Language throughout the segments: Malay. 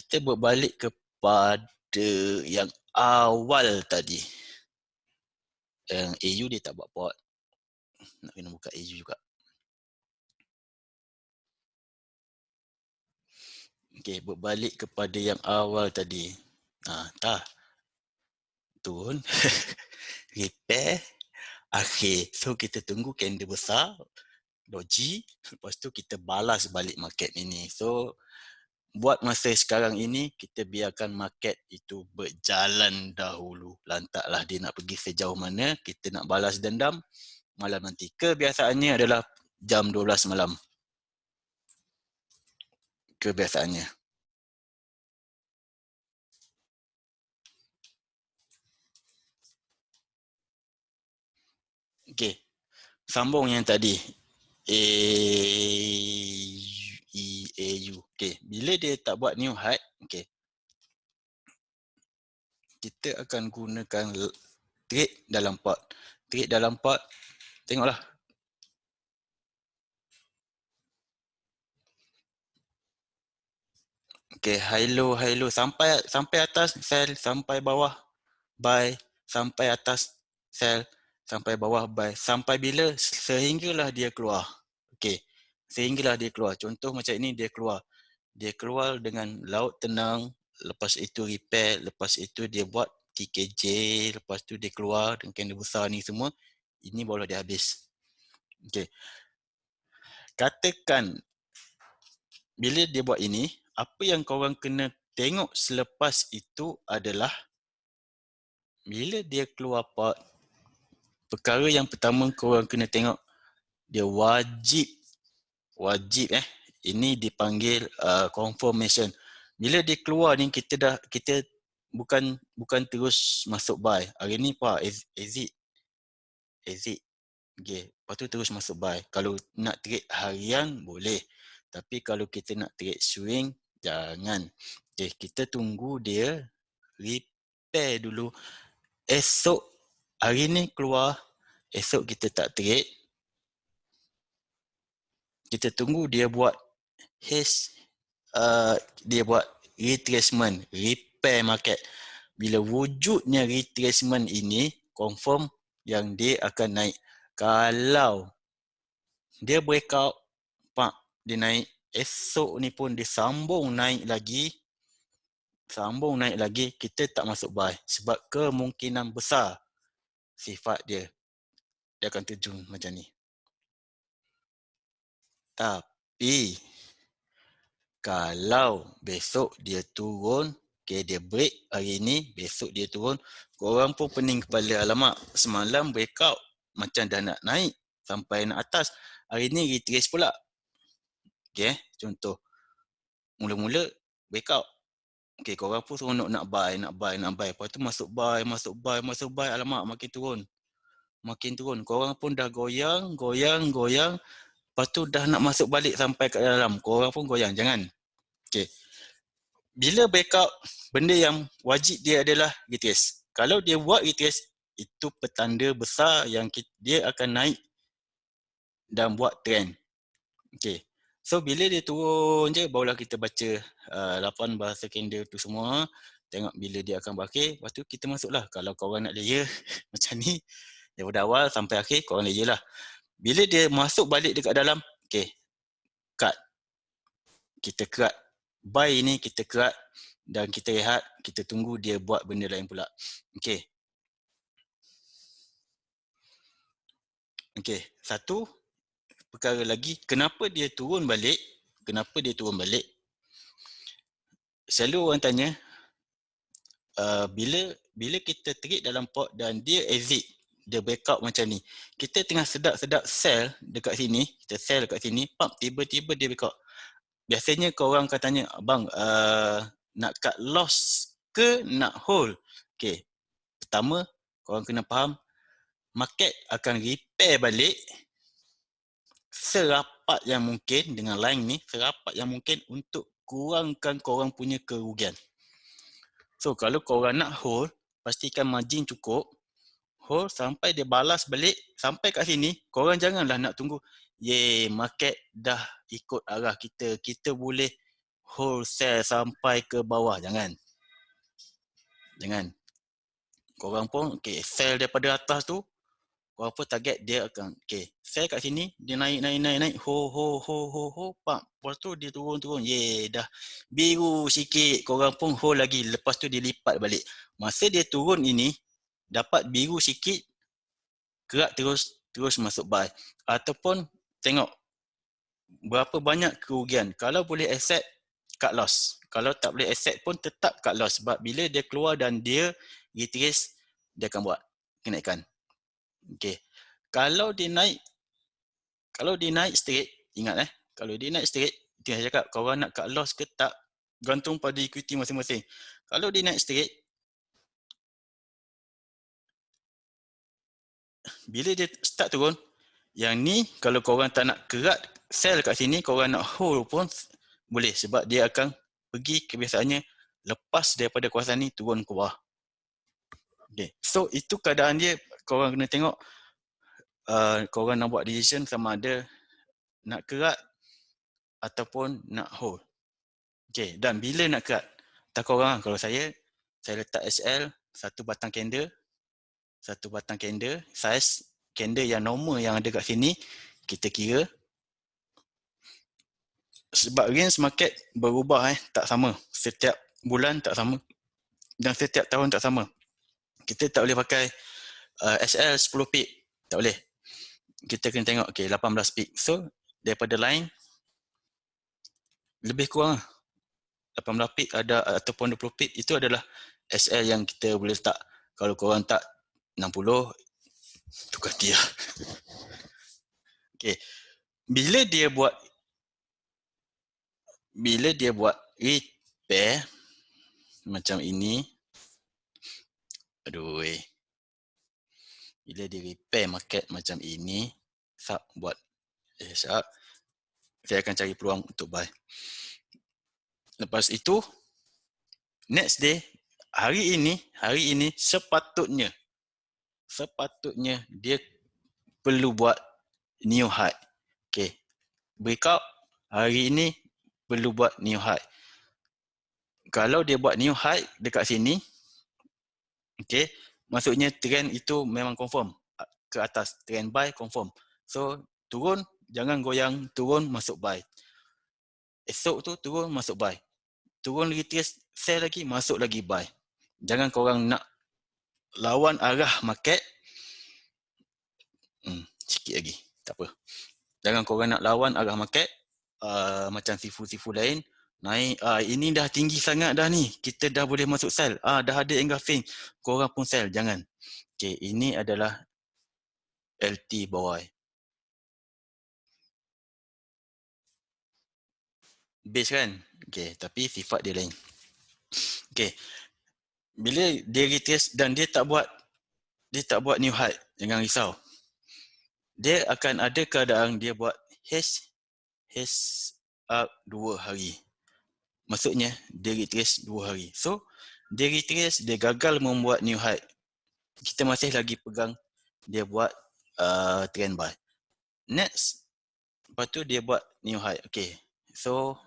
kita berbalik kepada yang awal tadi. Yang AU dia tak buat port. Nak kena buka AU juga. Okay, berbalik kepada yang awal tadi. Dah. Turun. Repair. Akhir. So, kita tunggu candle besar. Doji. Lepas tu, kita balas balik market ini. So, buat masa sekarang ini, kita biarkan market itu berjalan dahulu. Lantaklah dia nak pergi sejauh mana, kita nak balas dendam malam nanti. Kebiasaannya adalah jam 12 malam. Kebiasaannya. Okey. Sambung yang tadi. AU. Okey. Bila dia tak buat new high, okey. Kita akan gunakan trade dalam pot. Trade dalam pot, tengoklah. Okey, high low sampai atas sell, sampai bawah buy, sampai atas sell, sampai bawah buy, sampai bila? Sehinggalah dia keluar. Okey, sehinggalah dia keluar. Contoh macam ini dia keluar. Dia keluar dengan laut tenang, lepas itu repair, lepas itu dia buat TKJ, lepas tu dia keluar dengan candle besar ni semua. Ini barulah dia habis. Okey. Katakan bila dia buat ini, apa yang korang kena tengok selepas itu adalah bila dia keluar pot, perkara yang pertama korang kena tengok, dia wajib ini dipanggil confirmation. Bila dia keluar ni kita bukan terus masuk buy. Hari ni exit. Okay. Lepas tu terus masuk buy. Kalau nak trade harian boleh. Tapi kalau kita nak trade swing, jangan. Okay. Kita tunggu dia repair dulu. Esok, hari ni keluar, esok kita tak trade. Kita tunggu dia buat dia buat retracement, repair market. Bila wujudnya retracement ini, confirm yang dia akan naik. Kalau dia breakout, dia naik, esok ni pun dia sambung naik lagi, kita tak masuk buy. Sebab kemungkinan besar sifat dia akan terjun macam ni. Tapi kalau besok dia turun, okay, dia break hari ni, besok dia turun, korang pun pening kepala, alamak semalam breakout macam dah nak naik sampai nak atas, hari ni retrace pula. Okay, contoh mula-mula breakout, okay, korang pun seronok nak buy, lepas tu masuk buy, alamak makin turun, korang pun dah goyang, lepas tu dah nak masuk balik sampai kat dalam, korang pun goyang, jangan. Okay. Bila breakout, benda yang wajib dia adalah retrace. Kalau dia buat retrace, itu petanda besar yang dia akan naik dan buat trend. Okay. So, bila dia turun je, barulah kita baca 8 bahasa candle tu semua. Tengok bila dia akan berakhir, lepas tu kita masuklah. Kalau korang nak layer macam ni, daripada awal sampai akhir, korang layer lah. Bila dia masuk balik dekat dalam, okay, cut. Kita cut. Buy ni kita cut dan kita rehat, kita tunggu dia buat benda lain pula. Okay. Okay, satu perkara lagi, kenapa dia turun balik? Selalu orang tanya, bila kita trade dalam pot dan dia exit, dia breakout macam ni, kita tengah sedap-sedap sell dekat sini, tiba-tiba dia breakout. Biasanya korang akan tanya, abang, nak cut loss ke nak hold? Okay, pertama korang kena faham, market akan repair balik serapat yang mungkin dengan line ni, serapat yang mungkin untuk kurangkan korang punya kerugian. So kalau korang nak hold, pastikan margin cukup, hold sampai dia balas balik, sampai kat sini, korang janganlah nak tunggu, market dah ikut arah kita boleh hold sell sampai ke bawah. Jangan. Korang pun sell daripada atas tu, korang pun target dia akan sell kat sini, dia naik, hold, pak. Lepas tu dia turun, dah biru sikit, korang pun hold lagi, lepas tu dia lipat balik. Masa dia turun ini, dapat biru sikit, gerak terus masuk buy. Ataupun tengok berapa banyak kerugian. Kalau boleh accept, cut loss. Kalau tak boleh accept pun tetap cut loss. Sebab bila dia keluar dan dia retrace, dia akan buat kenaikan. Kalau dia naik straight, ingat kalau dia naik straight, itu yang saya cakap, korang nak cut loss ke tak, gantung pada equity masing-masing. Kalau dia naik straight, bila dia start turun, yang ni kalau korang tak nak kerat sell kat sini, korang nak hold pun boleh, sebab dia akan pergi kebiasaannya lepas daripada kawasan ni turun ke bawah. So itu keadaan dia, korang kena tengok korang nak buat decision sama ada nak kerat ataupun nak hold. Dan bila nak kerat, tak korang, kalau saya letak SL satu batang candle, size candle yang normal yang ada kat sini, kita kira. Sebab range market berubah tak sama. Setiap bulan tak sama. Dan setiap tahun tak sama. Kita tak boleh pakai SL 10 pip. Tak boleh. Kita kena tengok 18 pip. So, daripada line, lebih kurang 18 pip ada ataupun 20 pip, itu adalah SL yang kita boleh letak. Kalau korang tak 60, tukar dia. Bila dia buat repair macam ini, bila dia repair market macam ini, buat saya akan cari peluang untuk buy. Lepas itu, next day, hari ini sepatutnya dia perlu buat new high. Breakout hari ini perlu buat new high. Kalau dia buat new high dekat sini, maksudnya trend itu memang confirm ke atas, trend buy confirm. So turun, jangan goyang, turun masuk buy. Esok tu turun masuk buy. Turun retrace, sell lagi, masuk lagi buy. Jangan korang nak lawan arah market. Sikit lagi, tak apa. Jangan korang nak lawan arah market macam sifu-sifu lain. Naik, ini dah tinggi sangat dah ni, kita dah boleh masuk sell. Dah ada engulfing, korang pun sell. Jangan. Ini adalah LT bawah. Base kan? Tapi sifat dia lain. Bila dia retrace dan dia tak buat new high, jangan risau. Dia akan ada keadaan dia buat H up 2 hari. Maksudnya dia retrace 2 hari. So dia retrace, dia gagal membuat new high. Kita masih lagi pegang dia buat trend buy. Next, lepas tu dia buat new high. So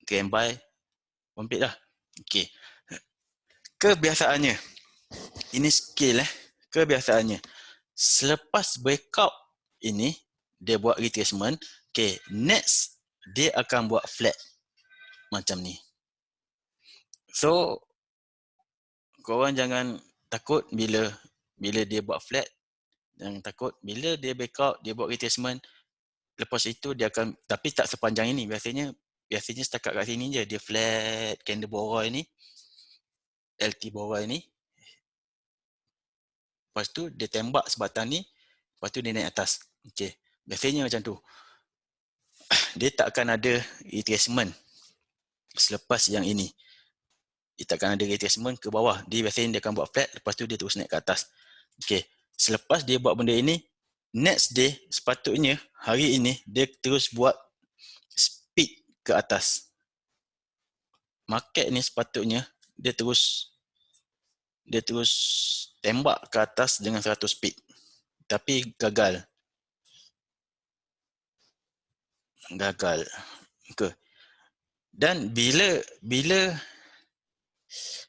trend buy compete lah. Kebiasaannya, ini skill kebiasaannya, selepas breakout ini dia buat retracement, next dia akan buat flat macam ni. So korang jangan takut bila dia buat flat. Jangan takut bila dia breakout, dia buat retracement, lepas itu dia akan, tapi tak sepanjang ini. Biasanya setakat kat sini je dia flat candle bawah ini, LT bawah ini. Lepas tu dia tembak sebatang ni, lepas tu dia naik atas. Biasanya macam tu. Dia tak akan ada retracement selepas yang ini. Dia tak akan ada retracement ke bawah. Dia biasanya dia akan buat flat, lepas tu dia terus naik ke atas. Selepas dia buat benda ini, next day sepatutnya hari ini dia terus buat speed ke atas. Market ni sepatutnya dia terus tembak ke atas dengan 100 speed. Tapi gagal. gagal. Okay. Dan bila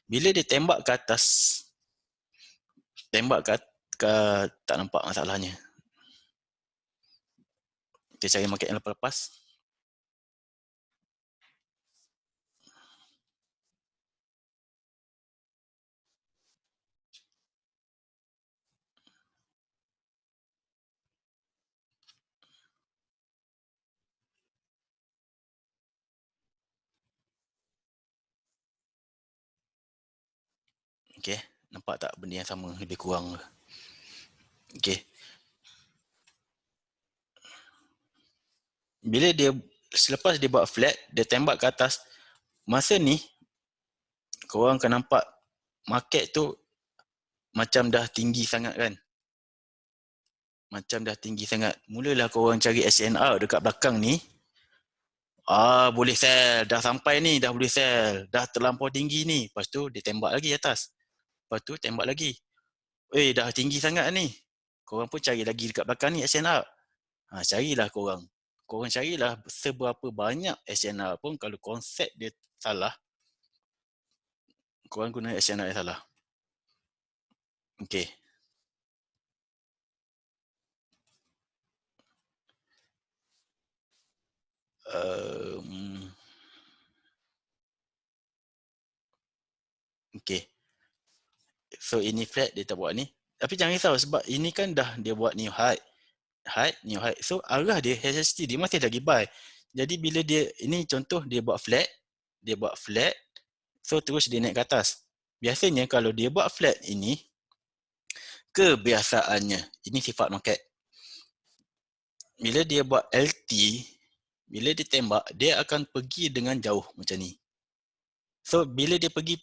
dia tembak ke atas, ke tak nampak masalahnya. Kita cari market yang lepas-lepas. Okay, nampak tak benda yang sama lebih kurang. Okay. Bila dia selepas dia buat flat, dia tembak ke atas, masa ni korang akan nampak market tu macam dah tinggi sangat kan. Macam dah tinggi sangat. Mulalah korang cari SNR dekat belakang ni. Boleh sell. Dah sampai ni, dah boleh sell. Dah terlampau tinggi ni. Lepas tu dia tembak lagi atas. Lepas tu tembak lagi. Dah tinggi sangat ni. Korang pun cari lagi dekat belakang ni SNR. Carilah korang. Korang carilah seberapa banyak SNR pun kalau konsep dia salah, korang guna SNR yang salah. Okay. Okay. So ini flat dia tak buat ni. Tapi jangan risau sebab ini kan dah dia buat new high. New high. So arah dia HST dia masih lagi buy. Jadi bila dia ini contoh dia buat flat, so terus dia naik ke atas. Biasanya kalau dia buat flat ini, kebiasaannya, ini sifat market. Bila dia buat LT, bila dia tembak, dia akan pergi dengan jauh macam ni. So bila dia pergi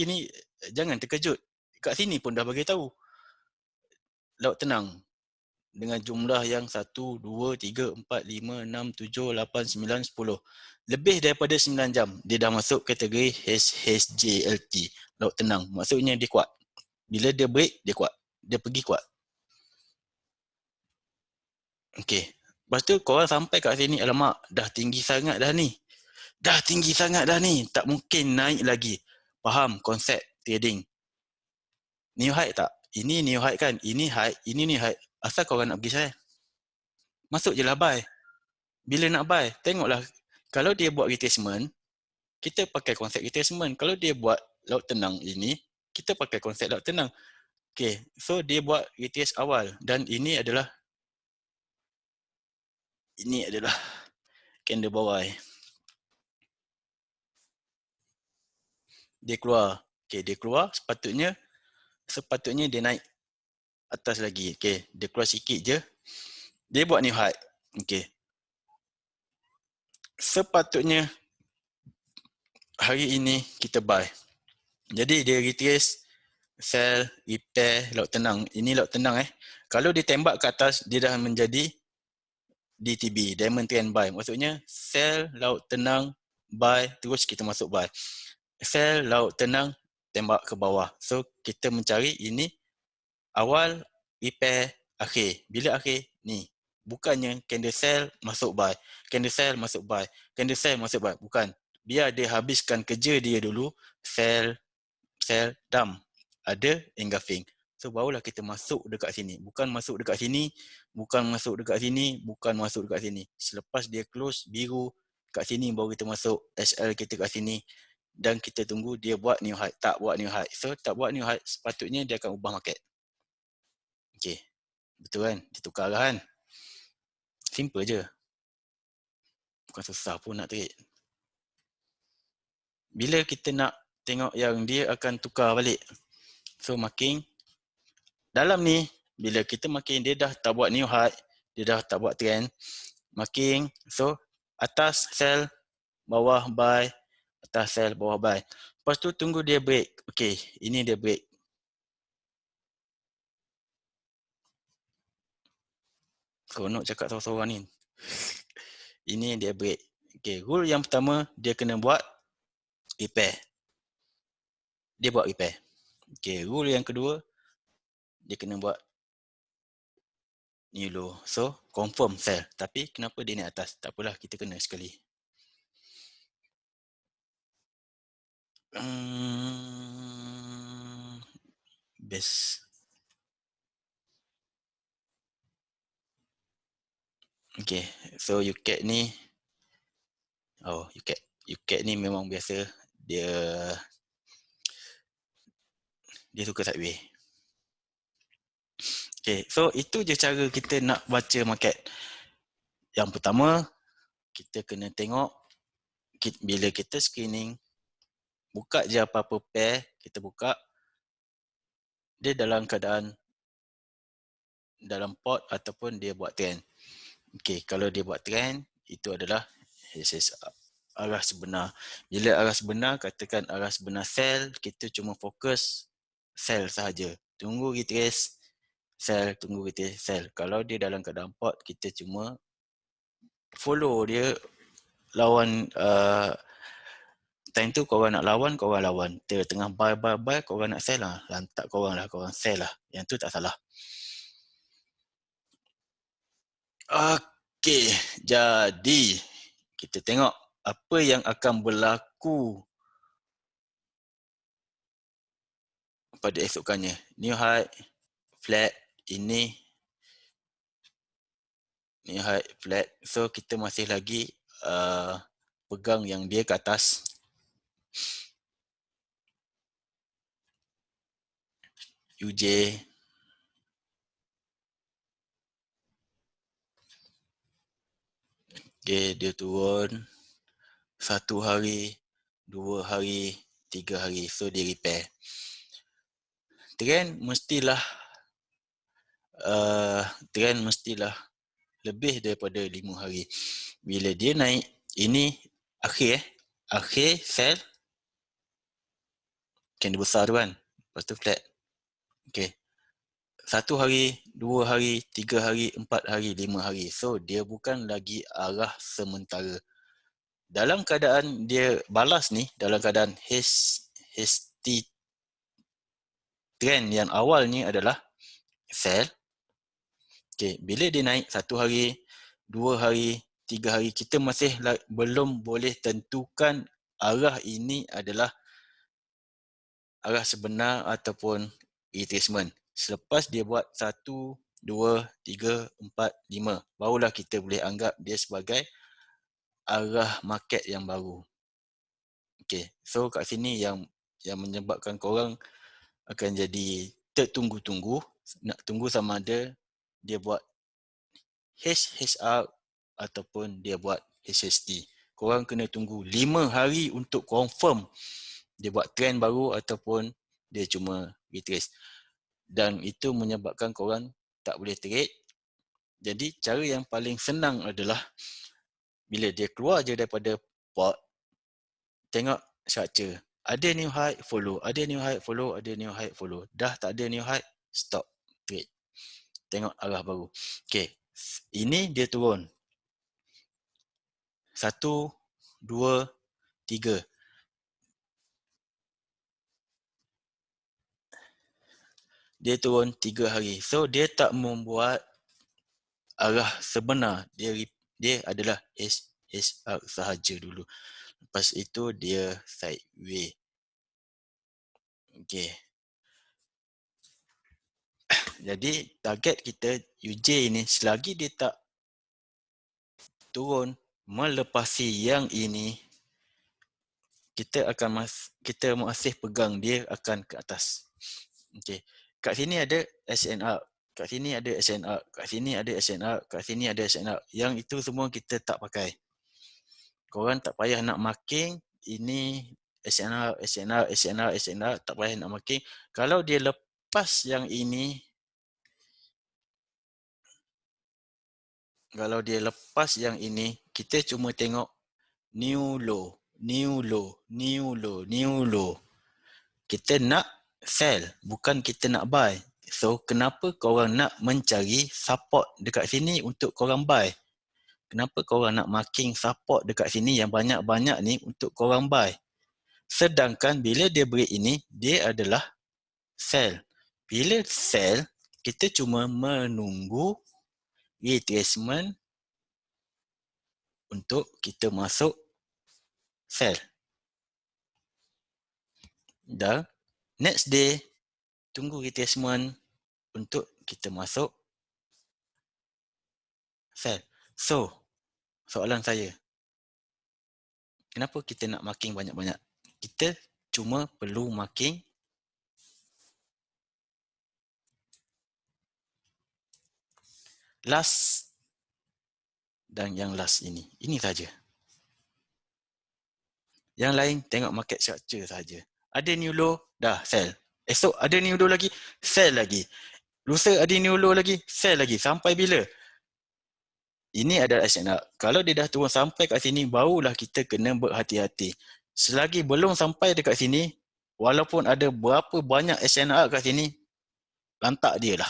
ni, jangan terkejut. Kat sini pun dah bagi tahu. Laut tenang. Dengan jumlah yang 1, 2, 3, 4, 5, 6, 7, 8, 9, 10. Lebih daripada 9 jam, dia dah masuk kategori HSJLT. Laut tenang. Maksudnya dia kuat. Bila dia break, dia kuat. Dia pergi kuat. Okay. Lepas tu korang sampai kat sini, alamak, dah tinggi sangat dah ni. Tak mungkin naik lagi. Faham konsep trading. New high tak? Ini new high kan? Ini high, ini new high. Asal korang nak pergi saya? Masuk je lah buy. Bila nak buy, tengoklah. Kalau dia buat retracement, kita pakai konsep retracement. Kalau dia buat laut tenang ini, kita pakai konsep laut tenang. Okay, so dia buat retrace awal. Dan ini adalah candle bawah. Dia keluar. Okay, dia keluar. Sepatutnya dia naik atas lagi. Okay, dia keluar sikit je. Dia buat new high. Okay. Sepatutnya hari ini kita buy. Jadi dia retrace, sell, repair, laut tenang. Ini laut tenang Kalau dia tembak ke atas, dia dah menjadi DTB, Diamond Trend Buy. Maksudnya sell, laut tenang, buy, terus kita masuk buy. Sell, laut tenang, tembak ke bawah. So kita mencari ini awal, repair, akhir. Bila akhir? Ni. Bukannya candle sell, masuk buy. Candle sell, masuk buy. Candle sell, masuk buy. Bukan. Biar dia habiskan kerja dia dulu. Sell, dump. Ada engulfing. So barulah kita masuk dekat sini. Bukan masuk dekat sini. Selepas dia close biru kat sini baru kita masuk SL kita kat sini. Dan kita tunggu dia buat new high. Tak buat new high. So tak buat new high, sepatutnya dia akan ubah market. Okay. Betul kan? Dia tukar arahan. Simple je. Bukan susah pun nak trade. Bila kita nak tengok yang dia akan tukar balik. So marking. Dalam ni, bila kita marking, dia dah tak buat new high. Dia dah tak buat trend. Marking. So, atas sell, bawah buy. Atas sell, bawah buy. Lepas tu tunggu dia break. Okay, ini dia break. Seronok cakap seorang-seorang ni. Ini dia break. Okay, rule yang pertama, dia kena buat repair. Dia buat repair. Okay, rule yang kedua, dia kena buat new low. So confirm sell. Tapi kenapa dia naik atas? Tak apalah, kita kena sekali. Best. Okay, so UCAT ni, UCAT ni memang biasa dia suka sideways. Okay, so itu je cara kita nak baca market. Yang pertama, kita kena tengok bila kita screening, buka je apa-apa pair, kita buka, dia dalam keadaan dalam pot ataupun dia buat trend. Okay, kalau dia buat trend, itu adalah arah sebenar. Bila arah sebenar, katakan arah sebenar sell, kita cuma fokus sell sahaja. Tunggu retrace, sell, tunggu retrace, sell. Kalau dia dalam keadaan pot, kita cuma follow dia lawan. Time tu korang nak lawan, korang lawan. Tengah buy, korang nak sell lah. Lantak korang lah, korang sell lah. Yang tu tak salah. Okey, jadi kita tengok apa yang akan berlaku pada esokannya. New high, flat, ini new high, flat. So kita masih lagi pegang yang dia ke atas. UJ. Okay, dia turun 1 hari, 2 hari, 3 hari. So dia repair. Trend mestilah lebih daripada 5 hari. Bila dia naik, ini akhir sell, candle besar tu kan, lepas tu flat. Okay, 1 hari, 2 hari, 3 hari, 4 hari, 5 hari. So dia bukan lagi arah sementara. Dalam keadaan dia balas ni, dalam keadaan hasty trend yang awal ni adalah sell. Okay, bila dia naik 1 hari, 2 hari, 3 hari, kita masih belum boleh tentukan arah ini adalah arah sebenar ataupun retracement. Selepas dia buat 1, 2, 3, 4, 5, barulah kita boleh anggap dia sebagai arah market yang baru. Okay, so kat sini yang menyebabkan korang akan jadi tertunggu-tunggu, nak tunggu sama ada dia buat HHR ataupun dia buat HST. Korang kena tunggu 5 hari untuk confirm dia buat trend baru ataupun dia cuma retrace. Dan itu menyebabkan korang tak boleh trade. Jadi cara yang paling senang adalah bila dia keluar je daripada pot, tengok structure. Ada new high, follow. Ada new high, follow. Ada new high, follow. Dah tak ada new high, stop trade. Tengok arah baru. Okay, ini dia turun 1, 2, 3. Dia turun 3 hari. So dia tak membuat arah sebenar. Dia adalah SR sahaja dulu. Lepas itu dia sideways. Okay. Jadi target kita UJ ni selagi dia tak turun melepasi yang ini, kita masih pegang dia akan ke atas. Okay. Kat sini ada SNR, kat sini ada SNR, kat sini ada SNR, kat sini ada SNR. Yang itu semua kita tak pakai. Korang tak payah nak marking ini SNR, tak payah nak marking. Kalau dia lepas yang ini, kita cuma tengok new low. Kita nak sell, bukan kita nak buy. So, kenapa korang nak mencari support dekat sini untuk korang buy? Kenapa korang nak marking support dekat sini yang banyak-banyak ni untuk korang buy? Sedangkan bila dia break ini, dia adalah sell. Bila sell, kita cuma menunggu retracement untuk kita masuk sel. Dan next day, tunggu retracement untuk kita masuk sel. So, soalan saya, kenapa kita nak marking banyak-banyak? Kita cuma perlu marking last dan yang last ini. Ini saja. Yang lain tengok market structure saja. Ada new low, dah sell. Esok ada new low lagi, sell lagi. Lusa ada new low lagi, sell lagi. Sampai bila? Ini adalah SNR. Kalau dia dah turun sampai kat sini, barulah kita kena berhati-hati. Selagi belum sampai dekat sini, walaupun ada berapa banyak SNR kat sini, lantak dia lah.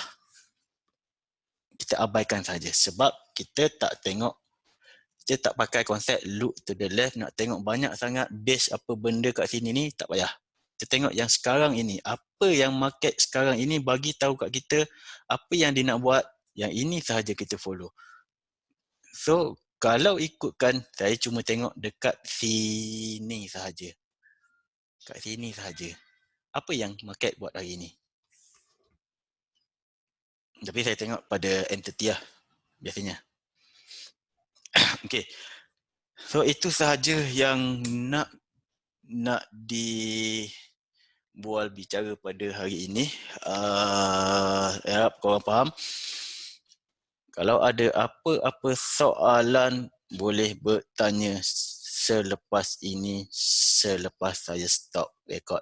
Kita abaikan saja sebab kita tak tengok, kita tak pakai konsep look to the left, nak tengok banyak sangat base apa benda kat sini ni, tak payah. Kita tengok yang sekarang ini, apa yang market sekarang ini bagi tahu kat kita, apa yang dia nak buat, yang ini sahaja kita follow. So, kalau ikutkan, saya cuma tengok dekat sini sahaja. Kat sini sahaja. Apa yang market buat hari ini. Tapi saya tengok pada entity lah, biasanya. Okay. So, itu sahaja yang nak dibual bicara pada hari ini. Harap korang faham. Kalau ada apa-apa soalan, boleh bertanya selepas ini, selepas saya stop record.